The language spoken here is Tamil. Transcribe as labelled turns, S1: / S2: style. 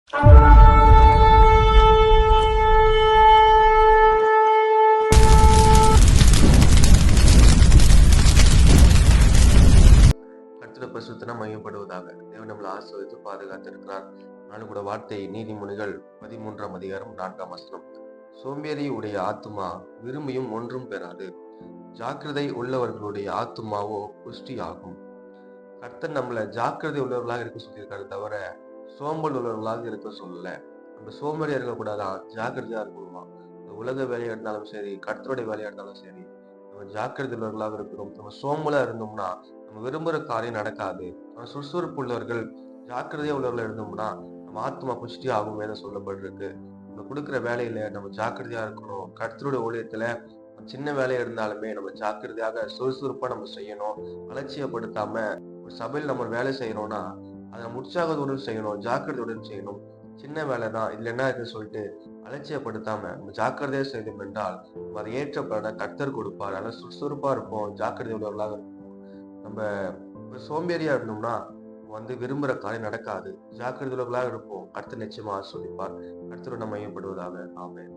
S1: கர்த்தருடைய பரிசுத்தம் மையப்படுவதாக. தேவன் நம்மளை ஆசீர்வதித்து பாதுகாத்திருக்கிறார். நானும் கூட வார்த்தை நீதிமொழிகள் 13ஆம் அதிகாரம் 4ஆம் வசனம். சோம்பேறி உடைய ஆத்துமா விரும்பியும் ஒன்றும் பெறாது, ஜாக்கிரதை உள்ளவர்களுடைய ஆத்துமாவோ புஷ்டி ஆகும். கர்த்தர் நம்மளை ஜாக்கிரதை உள்ளவர்களாக இருக்க சொல்லியிருக்காரு தவிர சோம்பல் உள்ளவர்களாக இருக்க சொல்லல. நம்ம சோம்பேறியா இருக்கக்கூடாதான், ஜாக்கிரதையா இருக்கணுமா. உலக வேலையா இருந்தாலும் சரி, கர்த்தருடைய வேலையா இருந்தாலும் சரி, நம்ம ஜாக்கிரதை உள்ளவர்களாக இருக்கிறோம். நம்ம சோம்பலா இருந்தோம்னா நம்ம விரும்புகிற காரியம் நடக்காது. நம்ம சுறுசுறுப்பு உள்ளவர்கள், ஜாக்கிரதையா உள்ளவர்கள் இருந்தோம்னா நம்ம ஆத்மா புஷ்டி ஆகும் வேதம் சொல்லப்பட்டிருக்கு. நம்ம கொடுக்குற வேலையில நம்ம ஜாக்கிரதையா இருக்கணும். கர்த்தருடைய ஊழியத்துல சின்ன வேலையா இருந்தாலுமே நம்ம ஜாக்கிரதையாக சுறுசுறுப்பா நம்ம செய்யணும். அலட்சியப்படுத்தாம ஒரு சபையில் நம்ம வேலை செய்யறோம்னா அதை நம்ம உற்சாகத்துடன் செய்யணும், ஜாக்கிரதையுடன் செய்யணும். சின்ன வேலை தான், இதுல என்ன இருக்குன்னு சொல்லிட்டு அலட்சியப்படுத்தாம நம்ம ஜாக்கிரதையா செய்தோம் என்றால் அதை ஏற்ற பலனை கர்த்தர் கொடுப்பார். அதனால சுறுசுறுப்பா இருப்போம், ஜாக்கிரதை உள்ளவர்களாக இருப்போம். நம்ம சோம்பேறியா இருந்தோம்னா விரும்புற காரியம் நடக்காது. ஜாக்கிரதை உள்ளவர்களாக இருப்போம், கர்த்தர் நிச்சயமா ஆசீர்வதிப்பார். கர்த்தரோட மையப்படுவதாக. ஆமென்.